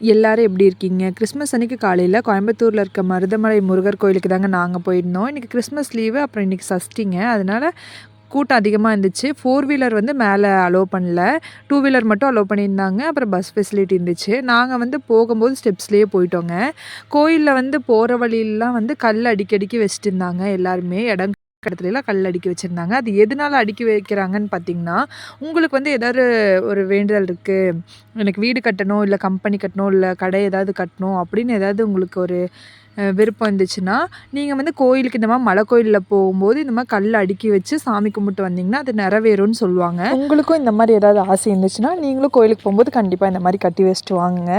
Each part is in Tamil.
எல்லாரும் எப்படி இருக்கீங்க? கிறிஸ்மஸ் அன்னைக்கு காலையில் கோயம்புத்தூரில் இருக்க மருதமலை முருகர் கோயிலுக்கு தாங்க நாங்கள் போயிருந்தோம். இன்றைக்கி கிறிஸ்மஸ் லீவு, அப்புறம் இன்றைக்கி சஷ்டிங்க. அதனால் கூட்டம் அதிகமாக இருந்துச்சு. 4 வீலர் வந்து மேலே அலோவ் பண்ணல. 2 வீலர் மட்டும் அலோவ் பண்ணியிருந்தாங்க. அப்புறம் பஸ் ஃபெசிலிட்டி இருந்துச்சு. நாங்கள் வந்து போகும்போது ஸ்டெப்ஸ்லேயே போயிட்டோங்க. கோயிலில் வந்து போகிற வழியிலலாம் வந்து கல் அடிக்கி வச்சுட்டு இருந்தாங்க எல்லாருமே. இடம் இடத்துலலாம் கல் அடுக்கி வச்சுருந்தாங்க. அது எதனால அடுக்கி வைக்கிறாங்கன்னு பார்த்தீங்கன்னா, உங்களுக்கு வந்து ஏதாவது ஒரு வேண்டுதல் இருக்குது, எனக்கு வீடு கட்டணும், இல்லை கம்பெனி கட்டணும், இல்லை கடை ஏதாவது கட்டணும் அப்படின்னு ஏதாவது உங்களுக்கு ஒரு விருப்பம் இருந்துச்சுன்னா, நீங்கள் வந்து கோயிலுக்கு இந்த மாதிரி மலை கோயிலில் போகும்போது இந்த மாதிரி கல் அடுக்கி வச்சு சாமி கும்பிட்டு வந்தீங்கன்னா அது நிறைவேறும்னு சொல்லுவாங்க. உங்களுக்கும் இந்த மாதிரி ஏதாவது ஆசை இருந்துச்சுன்னா நீங்களும் கோயிலுக்கு போகும்போது கண்டிப்பாக இந்த மாதிரி கட்டி வச்சுட்டு வாங்க.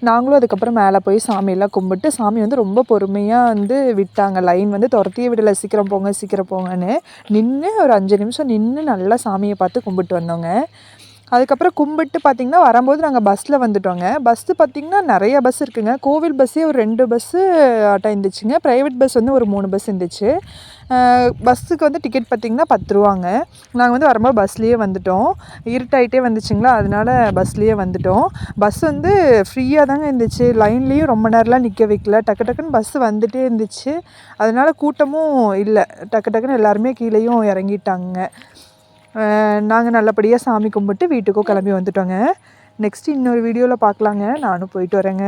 நாங்களும் அதுக்கப்புறம் மேலே போய் சாமியெல்லாம் கும்பிட்டு, சாமி வந்து ரொம்ப பொறுமையாக வந்து விட்டாங்க. லைன் வந்து துரத்தியே விடலை, சீக்கிரம் போங்க சீக்கிரம் போங்கன்னு. நின்று ஒரு 5 நிமிஷம் நின்று நல்லா சாமியை பார்த்து கும்பிட்டு வந்தோங்க. அதுக்கப்புறம் கும்பிட்டு பார்த்திங்கன்னா வரும்போது நாங்கள் பஸ்ஸில் வந்துட்டோங்க. பஸ்ஸு பார்த்திங்கன்னா நிறைய பஸ் இருக்குங்க. கோவில் பஸ்ஸே ஒரு 2 பஸ்ஸு ஆட்டம் இருந்துச்சுங்க. ப்ரைவேட் பஸ் வந்து ஒரு 3 பஸ் இருந்துச்சு. பஸ்ஸுக்கு வந்து டிக்கெட் பார்த்திங்கன்னா 10 ரூபாங்க. நாங்கள் வந்து வரும்போது பஸ்லேயே வந்துட்டோம். இருட்டாயிட்டே வந்துச்சுங்களா, அதனால பஸ்லேயே வந்துட்டோம். பஸ் வந்து ஃப்ரீயாக தாங்க இருந்துச்சு. லைன்லேயும் ரொம்ப நேரம்லாம் நிற்க வைக்கல. டக்கு டக்குன்னு பஸ்ஸு வந்துகிட்டே இருந்துச்சு. அதனால் கூட்டமும் இல்லை. டக்கு டக்குன்னு எல்லாருமே கீழேயும் இறங்கிட்டாங்க. நாங்கள் நல்லபடியாக சாமி கும்பிட்டு வீட்டுக்கும் கிளம்பி வந்துட்டோங்க. நெக்ஸ்ட்டு இன்னொரு வீடியோவில் பார்க்கலாங்க. நானும் போயிட்டு வரேங்க.